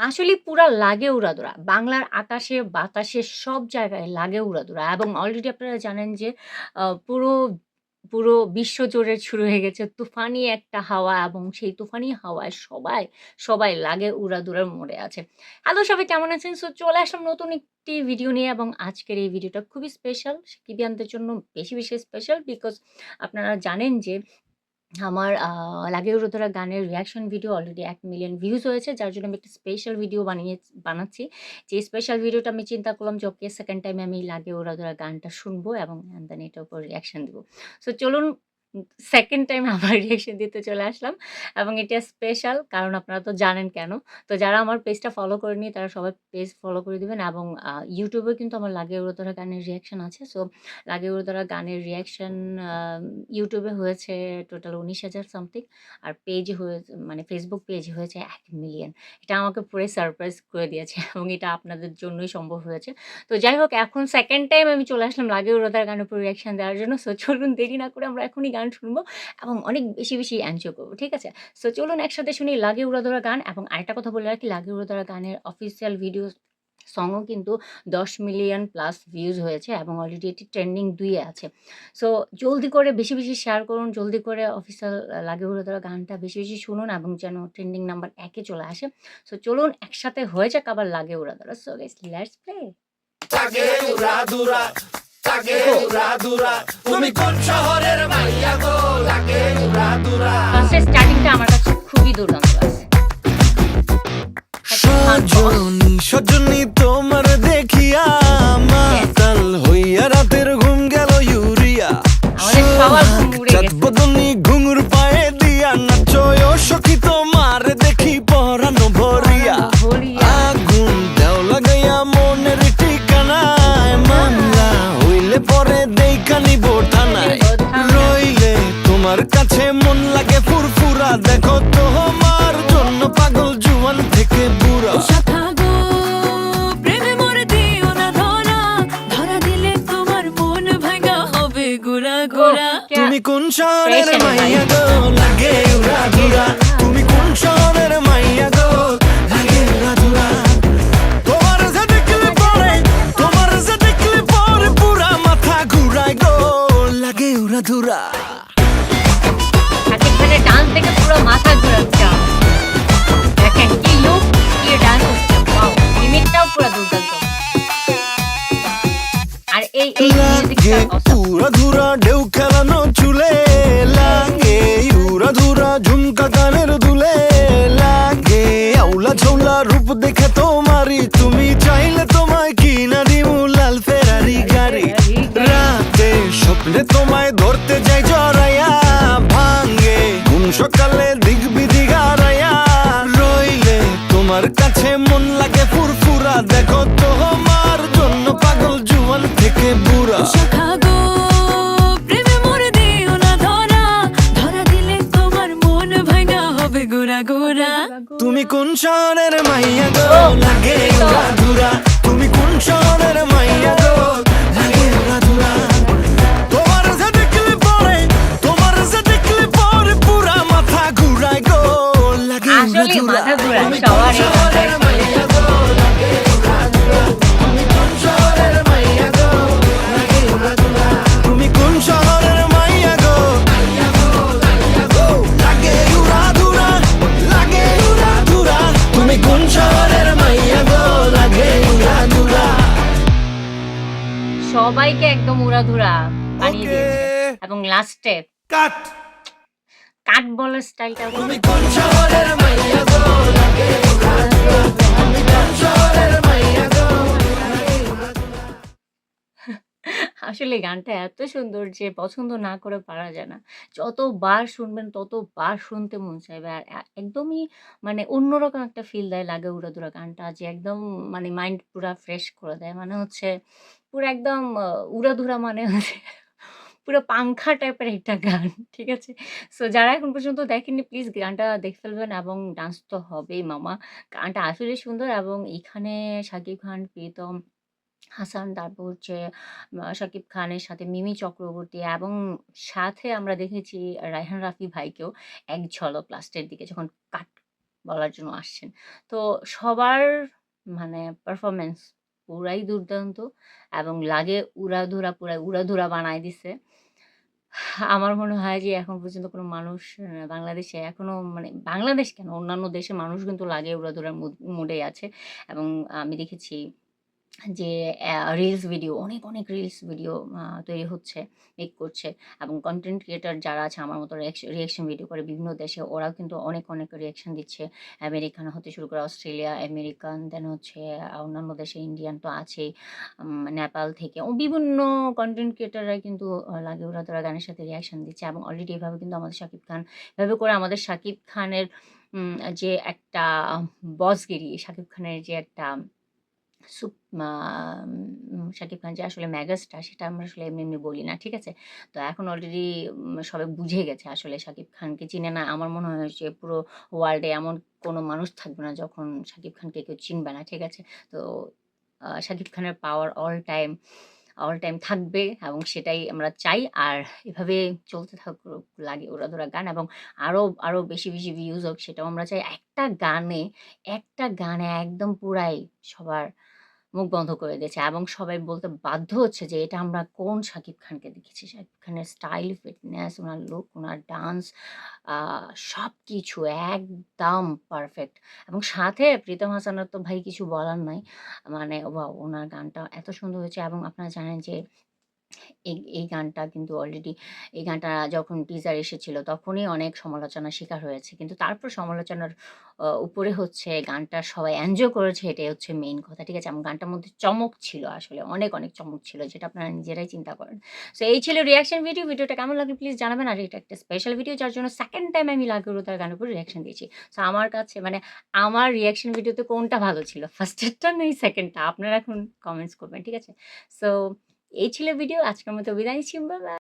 আসলে পুরা লাগে উড়াধুরা। বাংলার আকাশে, বাতাসে সব জায়গায় লাগে উড়াধুরা এবং অলরেডি আপনারা জানেন যে পুরো পুরো বিশ্বজুড়ে শুরু হয়ে গেছে তুফানি একটা হাওয়া এবং সেই তুফানি হাওয়ায় সবাই লাগে উড়াধুরার মোড়ে আছে। হ্যালো সবাই কেমন আছেন? সো চলে আসলাম নতুন একটি ভিডিও নিয়ে এবং আজকের এই ভিডিওটা খুবই স্পেশাল। সাকিবিয়ানদের জন্য বেশি স্পেশাল বিকজ আপনারা জানেন যে আমার লাগে উড়োধরা গানের রিঅ্যাকশন ভিডিও অলরেডি ১,০০,০০০ ভিউজ হয়েছে। যার জন্য আমি একটা স্পেশাল ভিডিও বানাচ্ছি। যে স্পেশাল ভিডিওটা আমি চিন্তা করলাম যে ওকে 2nd টাইম আমি লাগে উড়াধরা গানটা শুনবো এবং দেন এটার উপর রিঅ্যাকশন দিব। সো চলুন 2nd টাইম আবার রিঅ্যাকশন দিতে চলে আসলাম এবং এটা স্পেশাল কারণ আপনারা তো জানেন কেন। তো যারা আমার পেজটা ফলো করেনি তারা সবাই পেজ ফলো করে দিবেন এবং YouTube এ কিন্তু আমার লাগে উড়োধরা গানের রিঅ্যাকশন আছে। সো লাগে উড়োধরা গানের রিঅ্যাকশন আ YouTube এ হয়েছে টোটাল ১৯,০০০ সামথিং আর পেজে হয়েছে মানে Facebook পেজে হয়েছে ১,০০,০০০। এটা আমাকে পুরাই সারপ্রাইজ করে দিয়েছে এবং এটা আপনাদের জন্যই সম্ভব হয়েছে। তো যাই হোক এখন 2nd টাইম আমি চলে আসলাম লাগে উড়োধরা গানের উপর রিঅ্যাকশন দেওয়ার জন্য। সো চলুন দেরি না করে আমরা এখনই গান শুনবো এবং অনেক বেশি এনজয় করব। ঠিক আছে? সো চলুন একসাথে শুনি লাগে উড়াধরা গান এবং আরেকটা কথা বলে রাখি লাগে উড়াধরা গানের অফিসিয়াল ভিডিও সংও কিন্তু ১০ মিলিয়ন প্লাস ভিউজ হয়েছে এবং অলরেডি এটি ট্রেন্ডিং ২ এ আছে। সো জলদি করে বেশি শেয়ার করুন। জলদি করে অফিসিয়াল লাগে উড়াধরা গানটা বেশি শুনুন এবং যেন ট্রেন্ডিং নাম্বার ১ এ চলে আসে। সো চলুন একসাথে হয়ে যাক আবার লাগে উড়াধরা। So guys let's play. লাগে উড়াধুরা, লাগে গো। উড়াধুরা, তুমি কোন শহরের মাইয়া গো? লাগে উড়াধুরা। ফার্স্টের স্টার্টিংটা আমার কাছে খুবই দুর্দান্ত লাগছে। শাকিব খান বস। সজনী তোমার দেখিয়া Yes, মাতাল হইয়া রাতের ঘুম গেল ইউরিয়া। আমাদের সবার ঘুম উড়ে চাঁদ গেছে। বদনী ঘুঙুর পায়ে দিয়া নাচয় ও সখী তোমার দেখি পরানো ভরিয়া। ভরিয়া। আগুন দেও লাগাইয়া মনের ঠিকানায় মামলা হইলে পরে দেইখা নিব থানায়। রইলে তোমার কাছে মন লাগে ফুরফুরা, দেখো তোমার জন্য পাগল জুয়ান থেকে বুড়া। শাখা গো, প্রেমে মরে দিও না ধরা, ধরা দিলে তোমার মন ভাঙা হবে গুড়া গুড়া। তুমি কোন শহরের Fashion মাইয়া ভাই। গো? লাগে উড়াধুরা। তুমি কোন শহরের মাইয়া গো? লাগে উড়াধুরা। তোমার যে দেখলে পুরা মাথা ঘুরায় গো। লাগে উড়াধুরা। শাকিব খানের ডান্স দেখে পুরো মাথা ঘুরাচ্ছে আমার। দেখেন কি লুক, কি ডান্স হচ্ছে। ওয়াও! মিমিকটাও পুরো দুর্দান্ত। আর এই লাগে মিউজিকটা অসাম। উড়াধুরা ঢেউ খেলানো চুলে, লাগে উড়াধুরা ঝুমকা কানের দুলে, লাগে আউলা ঝৌলা রূপ দেখে তোমারই, তুমি চাইলে তোমায় কিনা দিমু লাল ফেরারি গাড়ি। রাতে স্বপ্নে তোমায় ধরতে যাই জড়াইয়া, ভাঙে ঘুম সকালে দিক বিদিক হারাইয়া। রইলে তোমার কাছে মন লাগে ফুরফুরা, দেখো তোমার জন্য পাগল জুয়ান থেকে বুড়া। শাখা গো, প্রেমে মরে দিও না ধরা, ধরা দিলে তোমার মন ভাঙা হবে গুড়া গুড়া। তুমি কোন শহরের মাইয়া গো? লাগে উড়াধুরা। তুমি কোন শহরের মাইয়া গো? লাগে উড়াধুরা। তোমার যে দেখলে পরে পুরা মাথা ঘুরায় গো। লাগে আসলে উড়াধুরা। মাথা ঘুরায় সবারই মাথায়। মাইয়া গো, লাগে উড়াধুরা। তুমি কোন শহরের মাইয়া গো? লাগে উড়াধুরা। তুমি কোন শহরের মাইয়া গো? লাগে উড়াধুরা, লাগে উড়াধুরা। তুমি কোন শহরের মাইয়া গো? লাগে উড়াধুরা। সবাইকে একদম উড়াধুরা বানিয়ে দিয়েছে এবং লাস্টে কাট। কাট বলার স্টাইলটাও তুমি কোন শহরের মাইয়া গো? লাগে উড়াধুরা। তুমি কোন শহরের মাইয়া গো? লাগে উড়াধুরা। আসলে গানটা এত সুন্দর যে পছন্দ না করে পারা যায় না। যতবার শুনবেন ততবার শুনতে মন চাইবে। আর একদমই মানে অন্যরকম একটা ফিল দেয় লাগে উড়াধুরা গানটা যে একদম মানে মাইন্ড পুরা ফ্রেশ করে দেয়। মানে হচ্ছে পুরা একদম উড়াধুরা মানে হচ্ছে পুরা পাংখা টাইপের একটা গান। ঠিক আছে? সো যারা এখন পর্যন্ত দেখেননি প্লিজ গানটা দেখে ফেলবেন এবং ডান্স তো হবেই মামা। গানটা আসলেই সুন্দর এবং এখানে শাকিব খান, প্রীতম হাসান, তারপর হচ্ছে শাকিব খানের সাথে মিমি চক্রবর্তী এবং সাথে আমরা দেখেছি রায়হান রাফি ভাইকেও এক ঝলক লাস্টের দিকে যখন কাট বলার জন্য আসছেন। তো সবার মানে পারফরম্যান্স পুরাই দুর্দান্ত এবং লাগে উড়াধুরা, পুরা উড়াধুরা বানায় দিছে। আমার মনে হয় যে এখন পর্যন্ত কোনো মানুষ বাংলাদেশে এখনো মানে বাংলাদেশ কেন অন্যান্য দেশের মানুষ কিন্তু লাগে উড়াধুরার মুডেই আছে এবং আমি দেখেছি যে রিলস ভিডিও অনেক, অনেক রিলস ভিডিও তৈরি হচ্ছে, মেক করছে এবং কনটেন্ট ক্রিয়েটর যারা আছে আমার মতো রিঅ্যাকশন ভিডিও করে বিভিন্ন দেশে ওরাও কিন্তু অনেক, অনেক রিঅ্যাকশন দিচ্ছে। আমেরিকান হতে শুরু করে অস্ট্রেলিয়া, আমেরিকান দেন হচ্ছে অন্যান্য দেশে ইন্ডিয়ান তো আছেই। নেপাল থেকে বিভিন্ন কনটেন্ট ক্রিয়েটররা কিন্তু লাগে উড়াধুরা গানের সাথে রিঅ্যাকশন দিচ্ছে এবং অলরেডি এভাবে কিন্তু আমাদের শাকিব খান এভাবে করে আমাদের শাকিব খানের যে একটা বসগিরি, শাকিব খানের যে একটা সুপ শাকিব খান যে আসলে মেগাস্টার সেটা আমরা আসলে এমনি, এমনি বলি না। ঠিক আছে? তো এখন অলরেডি সবাই বুঝে গেছে আসলে শাকিব খানকে চিনে না। আমার মনে হয় যে পুরো ওয়ার্লডে এমন কোনো মানুষ থাকবে না যখন শাকিব খানকে কেউ চিনবে না। ঠিক আছে? তো শাকিব খানের পাওয়ার অল টাইম থাকবে এবং সেটাই আমরা চাই। আর এভাবে চলতে থাকুক লাগে উড়াধুরা গান এবং আরো বেশি, বেশি ভিউজ হোক সেটাও আমরা চাই। একটা গানে একদম পুরাই সবার মুখ বন্ধ করে দিয়েছে এবং সবাই বলতে বাধ্য হচ্ছে যে এটা আমরা কোন শাকিব খানকে দেখেছি। শাকিব খানের স্টাইল, ফিটনেস, উনার লুক, উনার ডান্স আ সবকিছু একদম পারফেক্ট এবং সাথে প্রীতম হাসানের তো ভাই কিছু বলার নাই। মানে ওয়াও! উনার গানটা এত সুন্দর হয়েছে এবং আপনারা জানেন যে এই গানটা কিন্তু অলরেডি এই গানটা যখন টিজার এসেছিল তখনই অনেক সমালোচনার শিকার হয়েছে। কিন্তু তারপর সমালোচনার উপরে হচ্ছে গানটা সবাই এনজয় করেছে এটাই হচ্ছে মেইন কথা। ঠিক আছে? এবং গানটার মধ্যে চমক ছিল আসলে অনেক, অনেক চমক ছিল যেটা আপনারা নিজেরাই চিন্তা করেন। সো এই ছিল রিঅ্যাকশন ভিডিও। ভিডিওটা কেমন লাগলো প্লিজ জানাবেন। আর এটা একটা স্পেশাল ভিডিও যার জন্য 2nd টাইম আমি লাগুরু তার গানের উপর রিঅ্যাকশন দিয়েছি। সো আমার কাছে মানে আমার রিঅ্যাকশন ভিডিওতে কোনটা ভালো ছিল? 1st এরটা নাকি 2nd টা? আপনারা এখন কমেন্টস করবেন। ঠিক আছে? সো এই ছিল ভিডিও। আজকের মতো বিদায় নিচ্ছি। Bye, by.